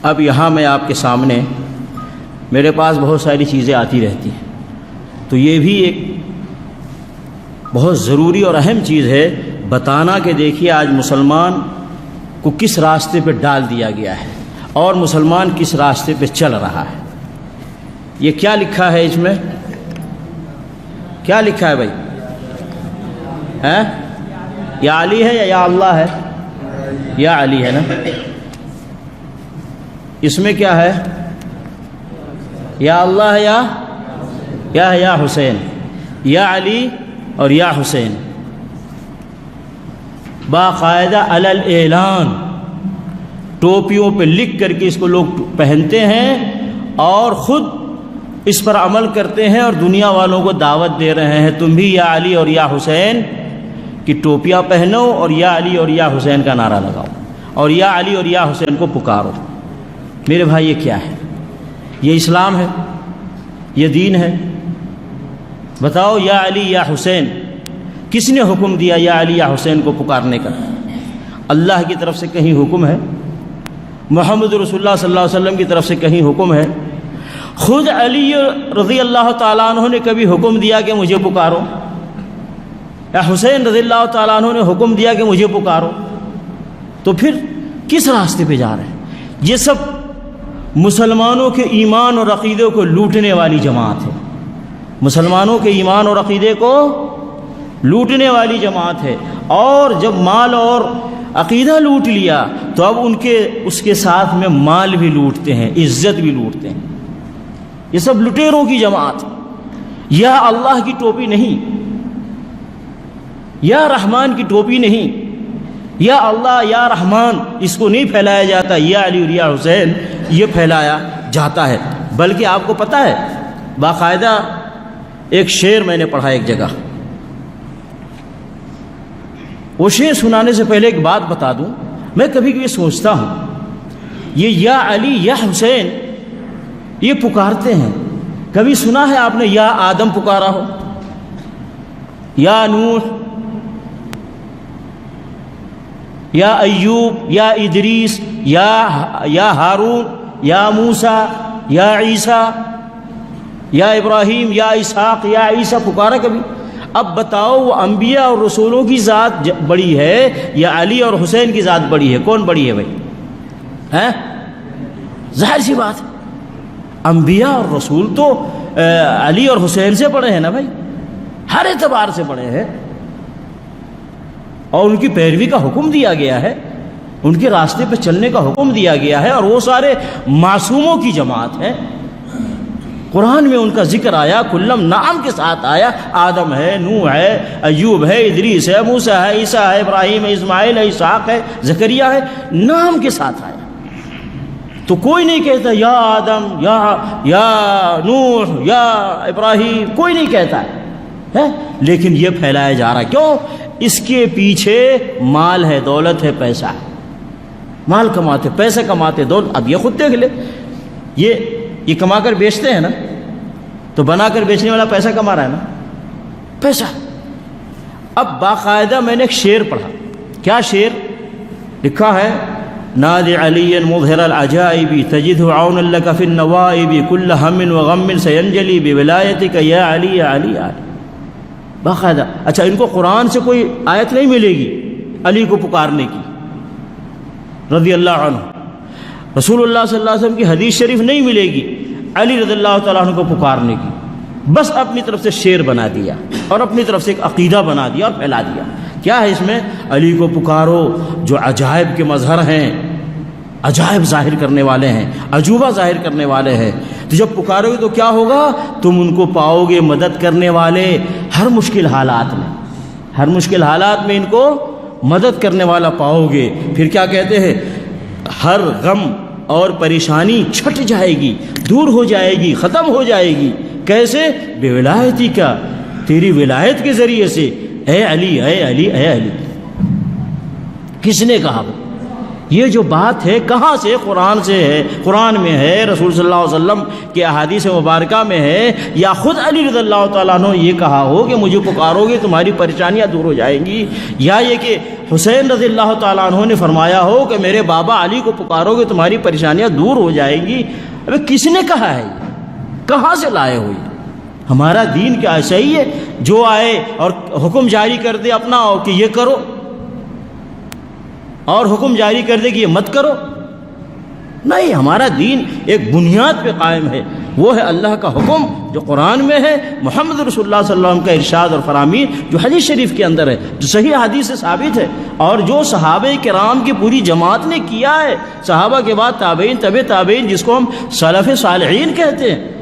اب یہاں میں آپ کے سامنے میرے پاس بہت ساری چیزیں آتی رہتی ہیں، تو یہ بھی ایک بہت ضروری اور اہم چیز ہے بتانا کہ دیکھیے آج مسلمان کو کس راستے پہ ڈال دیا گیا ہے اور مسلمان کس راستے پہ چل رہا ہے۔ یہ کیا لکھا ہے اس میں؟ کیا لکھا ہے بھائی؟ یا علی ہے یا اللہ ہے؟ یا علی ہے نا؟ اس میں کیا ہے؟ یا اللہ ہے یا حسین؟ یا علی اور یا حسین باقاعدہ علی الاعلان ٹوپیوں پہ لکھ کر کے اس کو لوگ پہنتے ہیں اور خود اس پر عمل کرتے ہیں اور دنیا والوں کو دعوت دے رہے ہیں تم بھی یا علی اور یا حسین کی ٹوپیاں پہنو اور یا علی اور یا حسین کا نعرہ لگاؤ اور یا علی اور یا حسین کو پکارو۔ میرے بھائی یہ کیا ہے؟ یہ اسلام ہے؟ یہ دین ہے؟ بتاؤ یا علی یا حسین کس نے حکم دیا یا علی یا حسین کو پکارنے کا؟ اللہ کی طرف سے کہیں حکم ہے؟ محمد رسول اللہ صلی اللہ علیہ وسلم کی طرف سے کہیں حکم ہے؟ خود علی رضی اللہ تعالیٰ عنہ نے کبھی حکم دیا کہ مجھے پکارو؟ یا حسین رضی اللہ تعالیٰ عنہ نے حکم دیا کہ مجھے پکارو؟ تو پھر کس راستے پہ جا رہے ہیں؟ یہ سب مسلمانوں کے ایمان اور عقیدے کو لوٹنے والی جماعت ہے، مسلمانوں کے ایمان اور عقیدے کو لوٹنے والی جماعت ہے، اور جب مال اور عقیدہ لوٹ لیا تو اب اس کے ساتھ میں مال بھی لوٹتے ہیں، عزت بھی لوٹتے ہیں۔ یہ سب لٹیروں کی جماعت، یا اللہ کی ٹوپی نہیں، یا رحمان کی ٹوپی نہیں، یا اللہ یا رحمان اس کو نہیں پھیلایا جاتا، یا علی اور یا حسین یہ پھیلایا جاتا ہے۔ بلکہ آپ کو پتہ ہے باقاعدہ ایک شعر میں نے پڑھا ایک جگہ، وہ شعر سنانے سے پہلے ایک بات بتا دوں، میں کبھی کبھی سوچتا ہوں یہ یا علی یا حسین یہ پکارتے ہیں، کبھی سنا ہے آپ نے یا آدم پکارا ہو، یا نوح، یا ایوب، یا ادریس، یا ہارون، یا موسیٰ، یا عیسیٰ، یا ابراہیم، یا اسحاق، یا عیسیٰ پکارا کبھی؟ اب بتاؤ وہ انبیاء اور رسولوں کی ذات بڑی ہے یا علی اور حسین کی ذات بڑی ہے؟ کون بڑی ہے بھائی؟ ظاہر سی بات ہے انبیاء اور رسول تو علی اور حسین سے بڑے ہیں نا بھائی، ہر اعتبار سے بڑے ہیں، اور ان کی پیروی کا حکم دیا گیا ہے، ان کے راستے پہ چلنے کا حکم دیا گیا ہے، اور وہ سارے معصوموں کی جماعت ہے۔ قرآن میں ان کا ذکر آیا، کلم نام کے ساتھ آیا، آدم ہے، نوح ہے، ایوب ہے، ادریس ہے، موسیٰ ہے، عیسیٰ ہے، ابراہیم ہے، اسماعیل ہے، اسحاق ہے، زکریہ ہے، نام کے ساتھ آیا۔ تو کوئی نہیں کہتا یا آدم یا نوح یا ابراہیم، کوئی نہیں کہتا ہے، لیکن یہ پھیلایا جا رہا ہے۔ کیوں؟ اس کے پیچھے مال ہے، دولت ہے، پیسہ ہے، مال کماتے، پیسے کماتے، دولت۔ اب یہ خود دیکھ لے، یہ کما کر بیچتے ہیں نا، تو بنا کر بیچنے والا پیسہ کما رہا ہے نا، پیسہ۔ اب باقاعدہ میں نے ایک شعر پڑھا، کیا شعر لکھا ہے؟ نادی علی مظہر العجائب تجدہ عونا لک فی النوائب کل ہم وغم سینجلی بولایتک یا علی یا علی یا علی۔ باقاعدہ اچھا ان کو قرآن سے کوئی آیت نہیں ملے گی علی کو پکارنے کی رضی اللہ عنہ، رسول اللہ صلی اللہ علیہ وسلم کی حدیث شریف نہیں ملے گی علی رضی اللہ تعالیٰ عنہ کو پکارنے کی، بس اپنی طرف سے شعر بنا دیا اور اپنی طرف سے ایک عقیدہ بنا دیا اور پھیلا دیا۔ کیا ہے اس میں؟ علی کو پکارو جو عجائب کے مظہر ہیں، عجائب ظاہر کرنے والے ہیں، عجوبہ ظاہر کرنے والے ہیں۔ تو جب پکارو گے تو کیا ہوگا؟ تم ان کو پاؤ گے مدد کرنے والے، ہر مشکل حالات میں، ہر مشکل حالات میں ان کو مدد کرنے والا پاؤ گے۔ پھر کیا کہتے ہیں؟ ہر غم اور پریشانی چھٹ جائے گی، دور ہو جائے گی، ختم ہو جائے گی۔ کیسے؟ بے ولایتی کا، تیری ولایت کے ذریعے سے، اے علی اے علی اے علی۔ کس نے کہا؟ یہ جو بات ہے کہاں سے؟ قرآن سے ہے، قرآن میں ہے، رسول صلی اللہ علیہ وسلم کے احادیث مبارکہ میں ہے، یا خود علی رضی اللہ تعالیٰ عنہ یہ کہا ہو کہ مجھے پکارو گے تمہاری پریشانیاں دور ہو جائیں گی، یا یہ کہ حسین رضی اللہ تعالیٰ عنہ نے فرمایا ہو کہ میرے بابا علی کو پکارو گے تمہاری پریشانیاں دور ہو جائیں گی؟ ابھی کس نے کہا ہے؟ کہاں سے لائے ہوئی؟ ہمارا دین کیا ایسا ہی ہے جو آئے اور حکم جاری کر دے اپنا کہ یہ کرو، اور حکم جاری کر دے کہ یہ مت کرو؟ نہیں، ہمارا دین ایک بنیاد پہ قائم ہے، وہ ہے اللہ کا حکم جو قرآن میں ہے، محمد رسول اللہ صلی اللہ علیہ وسلم کا ارشاد اور فرامین جو حدیث شریف کے اندر ہے، جو صحیح حدیث سے ثابت ہے، اور جو صحابہ کرام کی پوری جماعت نے کیا ہے، صحابہ کے بعد تابعین، تبع تابعین، جس کو ہم سلف صالحین کہتے ہیں۔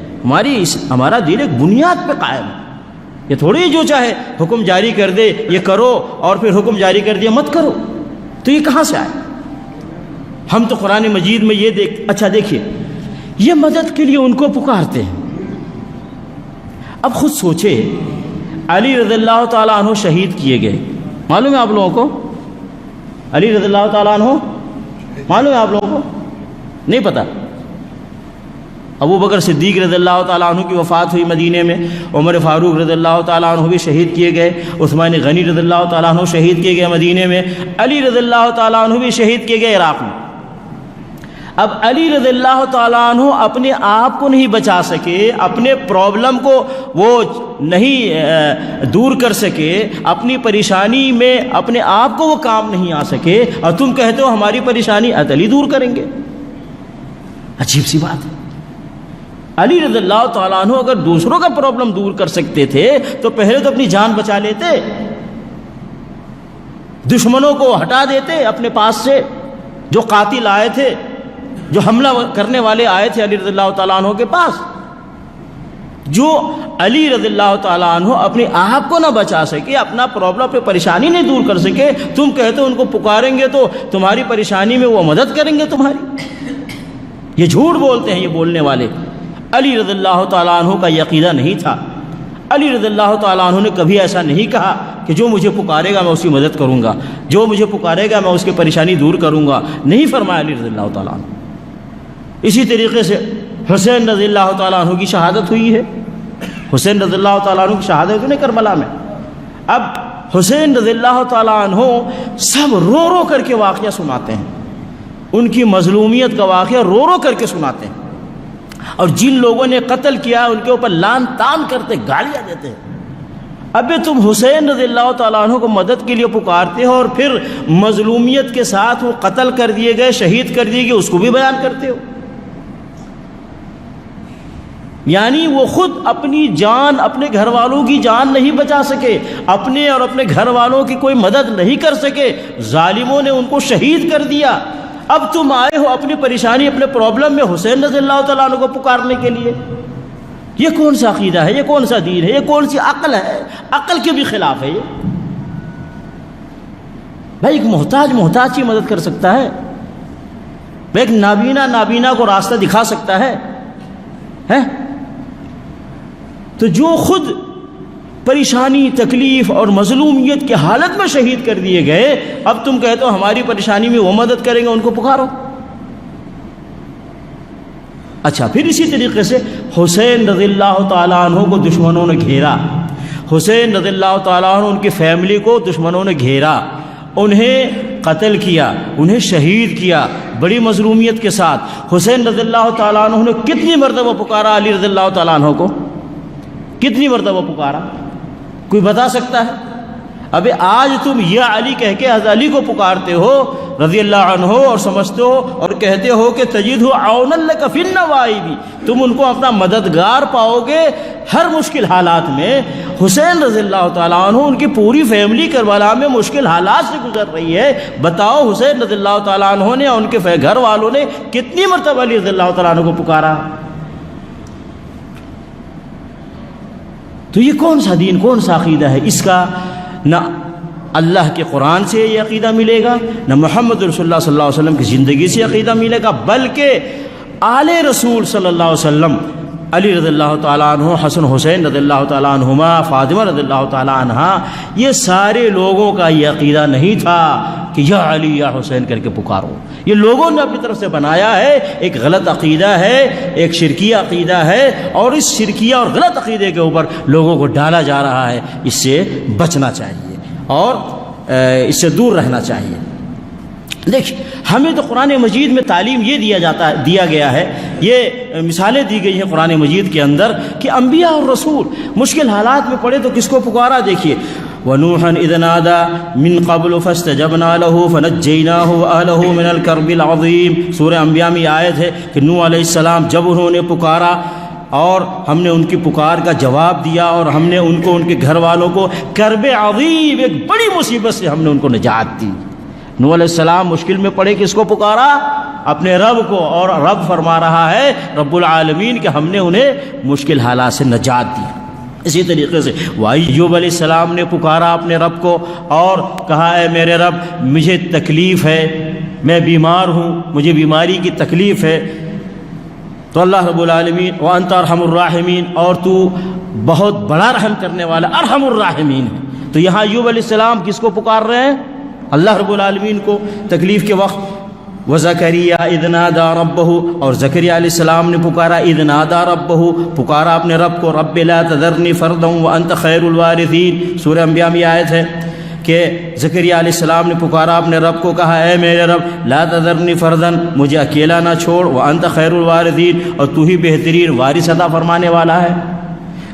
ہمارا دین ایک بنیاد پہ قائم ہے، یہ تھوڑی جو چاہے حکم جاری کر دے یہ کرو اور پھر حکم جاری کر دیا مت کرو، تو یہ کہاں سے آئے؟ ہم تو قرآن مجید میں یہ اچھا دیکھیے، یہ مدد کے لیے ان کو پکارتے ہیں۔ اب خود سوچے، علی رضی اللہ تعالیٰ عنہ شہید کیے گئے، معلوم ہے آپ لوگوں کو؟ علی رضی اللہ تعالیٰ عنہ معلوم ہے آپ لوگوں کو؟ نہیں پتہ؟ ابو بکر صدیق رضی اللہ تعالیٰ عنہ کی وفات ہوئی مدینے میں، عمر فاروق رضی اللہ تعالیٰ عنہ بھی شہید کیے گئے، عثمان غنی رضی اللہ تعالیٰ عنہ شہید کیے گئے مدینے میں، علی رضی اللہ تعالیٰ عنہ بھی شہید کیے گئے عراق میں۔ اب علی رضی اللہ تعالیٰ عنہ اپنے آپ کو نہیں بچا سکے، اپنے پرابلم کو وہ نہیں دور کر سکے، اپنی پریشانی میں اپنے آپ کو وہ کام نہیں آ سکے، اور تم کہتے ہو ہماری پریشانی علی دور کریں گے؟ عجیب سی بات ہے۔ علی رضی اللہ تعالیٰ عنہ اگر دوسروں کا پرابلم دور کر سکتے تھے تو پہلے تو اپنی جان بچا لیتے، دشمنوں کو ہٹا دیتے اپنے پاس سے، جو قاتل آئے تھے، جو حملہ کرنے والے آئے تھے علی رضی اللہ تعالیٰ عنہ کے پاس۔ جو علی رضی اللہ تعالیٰ عنہ اپنے آپ کو نہ بچا سکے، اپنا پرابلم، اپنی پریشانی نہیں دور کر سکے، تم کہتے ہو ان کو پکاریں گے تو تمہاری پریشانی میں وہ مدد کریں گے تمہاری؟ یہ جھوٹ بولتے ہیں یہ بولنے والے۔ علی رضی اللہ تعالیٰ عنہ کا یہ عقیدہ نہیں تھا، علی رضی اللہ تعالیٰ عنہ نے کبھی ایسا نہیں کہا کہ جو مجھے پکارے گا میں اس کی مدد کروں گا، جو مجھے پکارے گا میں اس کی پریشانی دور کروں گا، نہیں فرمایا علی رضی اللہ تعالیٰ عنہ۔ اسی طریقے سے حسین رضی اللہ تعالیٰ عنہ کی شہادت ہوئی ہے، حسین رضی اللہ تعالیٰ عنہ کی شہادت ہوئی کربلا میں۔ اب حسین رضی اللہ تعالیٰ عنہ سب رو رو کر کے واقعہ سناتے ہیں، ان کی مظلومیت کا واقعہ رو رو کر کے سناتے ہیں، اور جن لوگوں نے قتل کیا ان کے اوپر لان تان کرتے، گالیاں دیتے ہیں۔ اب تم حسین رضی اللہ تعالیٰ عنہ کو مدد کے لیے پکارتے ہو، اور پھر مظلومیت کے ساتھ وہ قتل کر دیے گئے، شہید کر دیے گئے، اس کو بھی بیان کرتے ہو۔ یعنی وہ خود اپنی جان، اپنے گھر والوں کی جان نہیں بچا سکے، اپنے اور اپنے گھر والوں کی کوئی مدد نہیں کر سکے، ظالموں نے ان کو شہید کر دیا۔ اب تم آئے ہو اپنی پریشانی، اپنے پرابلم میں حسین رضی اللہ تعالیٰ عنہ کو پکارنے کے لیے؟ یہ کون سا عقیدہ ہے؟ یہ کون سا دین ہے؟ یہ کون سی عقل ہے؟ عقل کے بھی خلاف ہے یہ۔ بھائی ایک محتاج کی مدد کر سکتا ہے، ایک نابینا کو راستہ دکھا سکتا ہے؟ تو جو خود پریشانی، تکلیف اور مظلومیت کی حالت میں شہید کر دیے گئے، اب تم کہتے ہو ہماری پریشانی میں وہ مدد کریں گے، ان کو پکارو۔ اچھا، پھر اسی طریقے سے حسین رضی اللہ تعالیٰ عنہ کو دشمنوں نے گھیرا، حسین رضی اللہ تعالیٰ عنہ ان کی فیملی کو دشمنوں نے گھیرا، انہیں قتل کیا، انہیں شہید کیا بڑی مظلومیت کے ساتھ۔ حسین رضی اللہ تعالیٰ عنہ نے کتنی مرتبہ پکارا علی رضی اللہ تعالیٰ عنہ کو؟ کتنی مرتبہ پکارا؟ کوئی بتا سکتا ہے؟ ابھی آج تم یا علی کہہ کے حضرت علی کو پکارتے ہو رضی اللہ عنہ، اور سمجھتے ہو اور کہتے ہو کہ تجدہ عونا لک فی النوائب، تم ان کو اپنا مددگار پاؤ گے ہر مشکل حالات میں۔ حسین رضی اللہ تعالیٰ عنہ، ان کی پوری فیملی کربلا میں مشکل حالات سے گزر رہی ہے، بتاؤ حسین رضی اللہ تعالیٰ عنہ نے اور ان کے گھر والوں نے کتنی مرتبہ علی رضی اللہ تعالیٰ عنہ کو پکارا؟ تو یہ کون سا دین، کون سا عقیدہ ہے؟ اس کا نہ اللہ کے قرآن سے یہ عقیدہ ملے گا، نہ محمد رسول اللہ صلی اللہ علیہ وسلم کی زندگی سے عقیدہ ملے گا، بلکہ آل رسول صلی اللہ علیہ وسلم، علی رضی اللہ تعالیٰ عنہ، حسن حسین رضی اللہ تعالیٰ عنہما، فاطمہ رضی اللہ تعالیٰ عنہا، یہ سارے لوگوں کا یہ عقیدہ نہیں تھا کہ یا علی یا حسین کر کے پکارو. یہ لوگوں نے اپنی طرف سے بنایا ہے، ایک غلط عقیدہ ہے، ایک شرکیہ عقیدہ ہے، اور اس شرکیہ اور غلط عقیدے کے اوپر لوگوں کو ڈالا جا رہا ہے. اس سے بچنا چاہیے اور اس سے دور رہنا چاہیے. دیکھیں، ہمیں تو قرآن مجید میں تعلیم یہ دیا گیا ہے، یہ مثالیں دی گئی ہیں قرآن مجید کے اندر کہ انبیاء اور رسول مشکل حالات میں پڑے تو کس کو پکارا. دیکھیے وَنُوحًا إِذْ نَادَىٰ مِن قَبْلُ فَاسْتَجَبْنَا لَهُ فَنَجَّيْنَاهُ وَأَهْلَهُ مِنَ الْكَرْبِ الْعَظِيمِ. سورہ انبیاء میں آیت ہے کہ نوح علیہ السلام جب انہوں نے پکارا اور ہم نے ان کی پکار کا جواب دیا اور ہم نے ان کو ان کے گھر والوں کو کرب عظیم، ایک بڑی مصیبت سے ہم نے ان کو نجات دی. نوح علیہ السلام مشکل میں پڑے، کس کو پکارا؟ اپنے رب کو، اور رب فرما رہا ہے رب العالمین کہ ہم نے انہیں مشکل حالات سے نجات دی. اسی طریقے سے ایوب علیہ السلام نے پکارا اپنے رب کو اور کہا اے میرے رب مجھے تکلیف ہے، میں بیمار ہوں، مجھے بیماری کی تکلیف ہے. تو اللہ رب العالمین وانت ارحم الراحمین، اور تو بہت بڑا رحم کرنے والا ارحم الراحمین ہے. تو یہاں ایوب علیہ السلام کس کو پکار رہے ہیں؟ اللہ رب العالمین کو تکلیف کے وقت. وزکریا اذ نادى ربہ، اور زکریا علیہ السلام نے پکارا اذ نادى ربہ، پکارا اپنے رب کو رب لا تذرنی فردا وانت خیر الوارثین. سورہ انبیاء میں آیت ہے کہ زکریا علیہ السلام نے پکارا اپنے رب کو، کہا اے میرے رب لا تذرنی فردا، مجھے اکیلا نہ چھوڑ، وانت خیر الوارثین، اور تو ہی بہترین وارث عطا فرمانے والا ہے.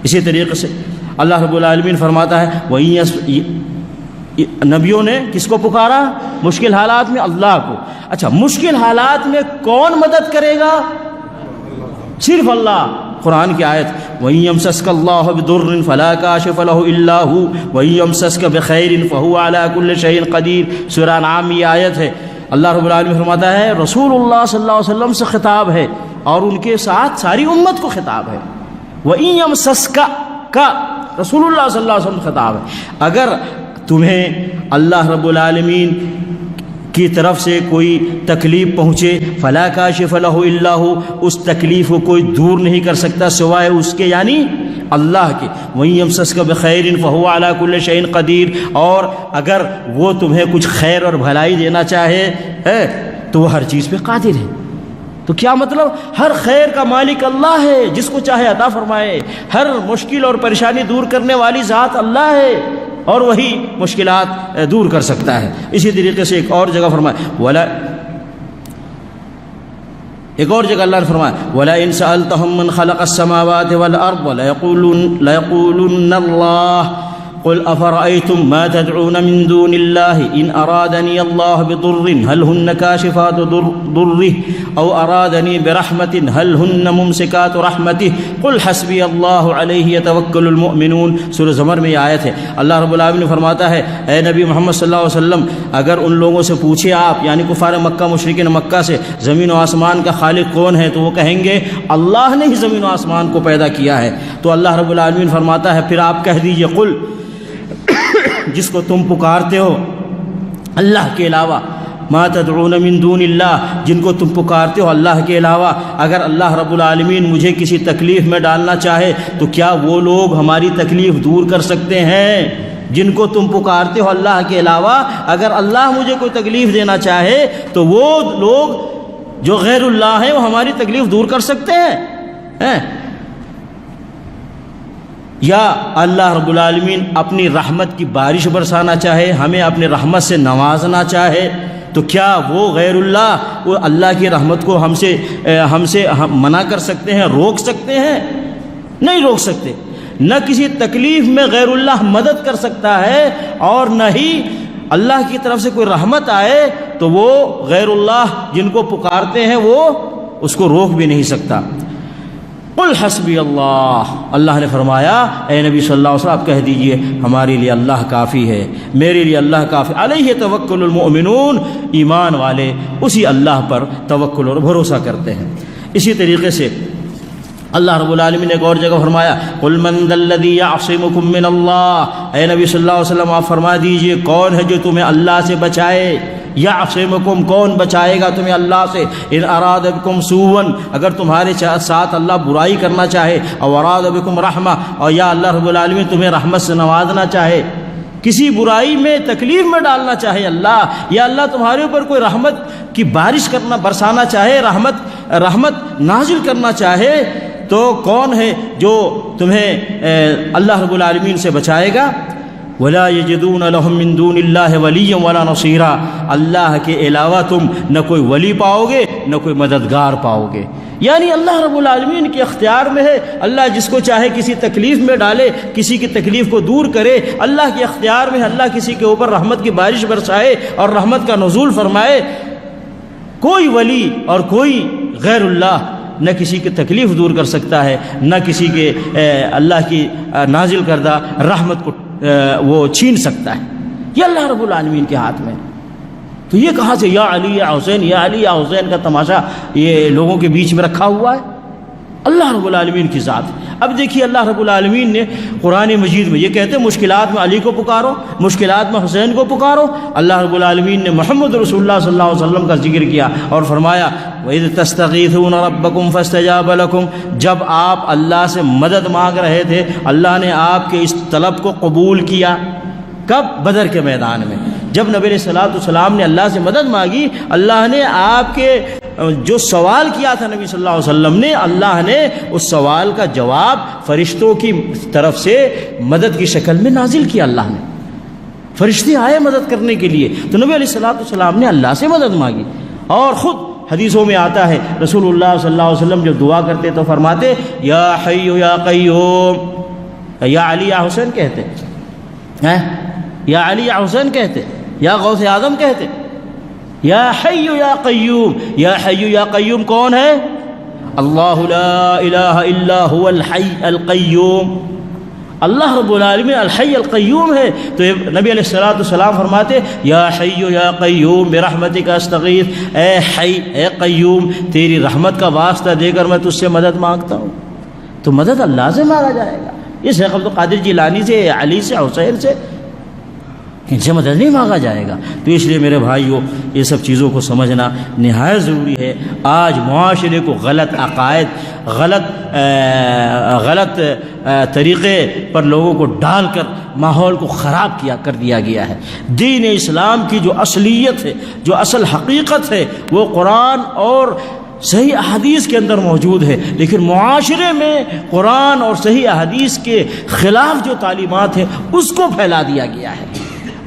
اسی طریقے سے اللہ رب العالمین فرماتا ہے نبیوں نے کس کو پکارا مشکل حالات میں؟ اللہ کو. اچھا، مشکل حالات میں کون مدد کرے گا؟ صرف اللہ. قرآن کی آیت وَإِن يَمْسَسْكَ اللَّهُ بِضُرٍّ فَلَا كَاشِفَ لَهُ إِلَّا هُوَ وَإِن يَمْسَسْكَ بِخَيْرٍ فَهُوَ عَلَى كُلِّ شَيْءٍ قَدِيرٌ. سورہ انعام یہ آیت ہے. اللہ رب العالمین فرماتا ہے رسول اللہ صلی اللہ علیہ وسلم سے خطاب ہے اور ان کے ساتھ ساری امت کو خطاب ہے. وَإِن يَمْسَسْكَ کا رسول اللہ صلی اللہ علیہ وسلم خطاب ہے. اگر تمہیں اللہ رب العالمین کی طرف سے کوئی تکلیف پہنچے، فلا کاشف لہ الا ہو، اس تکلیف کو کوئی دور نہیں کر سکتا سوائے اس کے، یعنی اللہ کے. وَإِن يَمْسَسْكَ بِخَيْرٍ فَهُوَ عَلَى كُلِّ شَيْءٍ قَدِيرٌ، اور اگر وہ تمہیں کچھ خیر اور بھلائی دینا چاہے تو وہ ہر چیز پہ قادر ہے. تو کیا مطلب؟ ہر خیر کا مالک اللہ ہے، جس کو چاہے عطا فرمائے. ہر مشکل اور پریشانی دور کرنے والی ذات اللہ ہے اور وہی مشکلات دور کر سکتا ہے. اسی طریقے سے ایک اور جگہ فرمایا ایک اور جگہ اللہ نے فرمایا وَلَئِن سَأَلْتَهُم مَّنْ خَلَقَ السَّمَاوَاتِ وَالْأَرْضَ لَيَقُولُنَّ اللَّهُ قل أفرأيتم ما تدعون من دون الله إن أرادني الله بضر هل هن كاشفات ضره أو أرادني برحمة هل هن ممسكات رحمته قل حسبي الله عليه يتوكل المؤمنون. سورہ زمر میں یہ آیت ہے. اللہ رب العالمین فرماتا ہے اے نبی محمد صلی اللہ علیہ وسلم اگر ان لوگوں سے پوچھے آپ، یعنی کفار مکہ مشرکین مکہ سے، زمین و آسمان کا خالق کون ہے، تو وہ کہیں گے اللہ نے ہی زمین و آسمان کو پیدا کیا ہے. تو اللہ رب العالمین فرماتا ہے پھر آپ کہہ دیجئے قل، جس کو تم پکارتے ہو اللہ کے علاوہ، ما تدعون من دون اللہ، جن کو تم پکارتے ہو اللہ کے علاوہ، اگر اللہ رب العالمین مجھے کسی تکلیف میں ڈالنا چاہے تو کیا وہ لوگ ہماری تکلیف دور کر سکتے ہیں؟ جن کو تم پکارتے ہو اللہ کے علاوہ، اگر اللہ مجھے کوئی تکلیف دینا چاہے تو وہ لوگ جو غیر اللہ ہیں وہ ہماری تکلیف دور کر سکتے ہیں؟ یا اللہ رب العالمین اپنی رحمت کی بارش برسانا چاہے، ہمیں اپنی رحمت سے نوازنا چاہے، تو کیا وہ غیر اللہ وہ اللہ کی رحمت کو ہم سے منع کر سکتے ہیں، روک سکتے ہیں؟ نہیں روک سکتے. نہ کسی تکلیف میں غیر اللہ مدد کر سکتا ہے اور نہ ہی اللہ کی طرف سے کوئی رحمت آئے تو وہ غیر اللہ جن کو پکارتے ہیں وہ اس کو روک بھی نہیں سکتا. قل حسبی اللہ، اللہ نے فرمایا اے نبی صلی اللہ علیہ وسلم آپ کہہ دیجئے ہمارے لیے اللہ کافی ہے، میرے لیے اللہ کافی. علیہ توکل المؤمنون، ایمان والے اسی اللہ پر توکل اور بھروسہ کرتے ہیں. اسی طریقے سے اللہ رب العالمین نے ایک اور جگہ فرمایا قل من ذا الذی یعصمکم من اللہ، اے نبی صلی اللہ علیہ وسلم آپ فرما دیجئے کون ہے جو تمہیں اللہ سے بچائے. یعصمکم، کون بچائے گا تمہیں اللہ سے؟ ان اراد بکم سوءا، اگر تمہارے ساتھ اللہ برائی کرنا چاہے، او اراد بکم رحمہ، اور یا اللہ رب العالمین تمہیں رحمت سے نوازنا چاہے. کسی برائی میں تکلیف میں ڈالنا چاہے اللہ، یا اللہ تمہارے اوپر کوئی رحمت کی بارش برسانا چاہے، رحمت نازل کرنا چاہے، تو کون ہے جو تمہیں اللہ رب العالمین سے بچائے گا؟ وَلَا يَجِدُونَ لَهُم مِّن دُونِ اللَّهِ وَلِيًّا وَلَا نَصِيرًا، اللہ کے علاوہ تم نہ کوئی ولی پاؤ گے نہ کوئی مددگار پاؤ گے۔ یعنی اللہ رب العالمین کے اختیار میں ہے، اللہ جس کو چاہے کسی تکلیف میں ڈالے، کسی کی تکلیف کو دور کرے، اللہ کے اختیار میں ہے، اللہ کسی کے اوپر رحمت کی بارش برسائے اور رحمت کا نزول فرمائے۔ کوئی ولی اور کوئی غیر اللہ نہ کسی کی تکلیف دور کر سکتا ہے، نہ کسی کے اللہ کی نازل کردہ رحمت کو وہ چھین سکتا ہے، یہ اللہ رب العالمین کے ہاتھ میں۔ تو یہ کہاں سے یا علی یا حسین، یا علی یا حسین کا تماشا یہ لوگوں کے بیچ میں رکھا ہوا ہے؟ اللہ رب العالمین کی ذات ہے۔ اب دیکھیے اللہ رب العالمین نے قرآن مجید میں یہ کہتے ہیں مشکلات میں علی کو پکارو، مشکلات میں حسین کو پکارو۔ اللہ رب العالمین نے محمد رسول اللہ صلی اللہ علیہ وسلم کا ذکر کیا اور فرمایا وَإِذْ تَسْتَغِيثُونَ رَبَّكُمْ فَاسْتَجَابَ لَكُمْ، جب آپ اللہ سے مدد مانگ رہے تھے اللہ نے آپ کے اس طلب کو قبول کیا۔ کب؟ بدر کے میدان میں، جب نبی علیہ الصلوۃ والسلام نے اللہ سے مدد مانگی، اللہ نے آپ کے جو سوال کیا تھا نبی صلی اللہ علیہ وسلم نے، اللہ نے اس سوال کا جواب فرشتوں کی طرف سے مدد کی شکل میں نازل کیا۔ اللہ نے فرشتے آئے مدد کرنے کے لیے، تو نبی علیہ الصلوۃ والسلام نے اللہ سے مدد مانگی۔ اور خود حدیثوں میں آتا ہے رسول اللہ صلی اللہ علیہ وسلم جب دعا کرتے تو فرماتے یا حی یا قیوم، یا علی یا حسین کہتے ہیں، یا علی یا حسین کہتے، یا غوث اعظم کہتے، یا حی یا قیوم۔ یا حی یا قیوم کون ہے؟ اللہ لا الہ الا هو الحی القیوم، اللہ رب العالمین الحی القیوم ہے۔ تو نبی علیہ الصلوۃ والسلام فرماتے یا حی یا قیوم برحمتک استغیث، اے حی اے قیوم تیری رحمت کا واسطہ دے کر میں تجھ سے مدد مانگتا ہوں۔ تو مدد اللہ سے مانگا جائے گا، یہ شیخ عبد القادر جیلانی سے، علی سے، حسین سے، ان سے مدد نہیں مانگا جائے گا۔ تو اس لیے میرے بھائیوں یہ سب چیزوں کو سمجھنا نہایت ضروری ہے۔ آج معاشرے کو غلط عقائد، غلط طریقے پر لوگوں کو ڈال کر ماحول کو خراب کر دیا گیا ہے۔ دین اسلام کی جو اصلیت ہے، جو اصل حقیقت ہے، وہ قرآن اور صحیح احادیث کے اندر موجود ہے، لیکن معاشرے میں قرآن اور صحیح احادیث کے خلاف جو تعلیمات ہیں اس کو پھیلا دیا گیا ہے،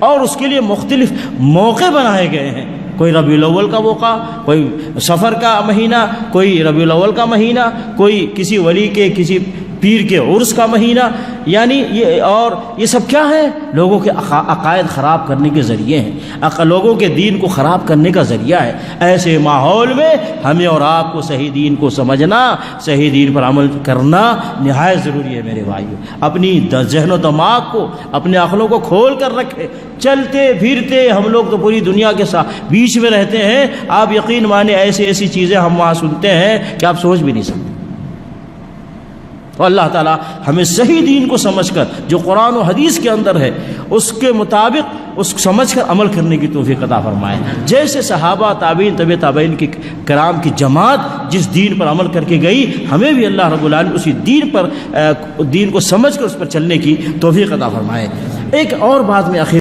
اور اس کے لیے مختلف موقع بنائے گئے ہیں۔ کوئی ربیع الاول کا موقع، کوئی سفر کا مہینہ، کوئی ربیع الاول کا مہینہ، کوئی کسی ولی کے، کسی پیر کے عرس کا مہینہ، یعنی یہ سب کیا ہے؟ لوگوں کے عقائد خراب کرنے کے ذریعے ہیں، لوگوں کے دین کو خراب کرنے کا ذریعہ ہے۔ ایسے ماحول میں ہمیں اور آپ کو صحیح دین کو سمجھنا، صحیح دین پر عمل کرنا نہایت ضروری ہے میرے بھائیوں۔ اپنی ذہن و دماغ کو، اپنے عقلوں کو کھول کر رکھے۔ چلتے پھرتے ہم لوگ تو پوری دنیا کے ساتھ بیچ میں رہتے ہیں، آپ یقین مانیں ایسی چیزیں ہم وہاں سنتے ہیں کہ آپ سوچ بھی نہیں سکتے۔ تو اللہ تعالیٰ ہمیں صحیح دین کو سمجھ کر جو قرآن و حدیث کے اندر ہے اس کے مطابق اس سمجھ کر عمل کرنے کی توفیق عطا فرمائے۔ جیسے صحابہ، تابعین، تبع تابعین کی کرام کی جماعت جس دین پر عمل کر کے گئی، ہمیں بھی اللہ رب العالمین اسی دین کو سمجھ کر اس پر چلنے کی توفیق عطا فرمائے۔ ایک اور بات میں آخر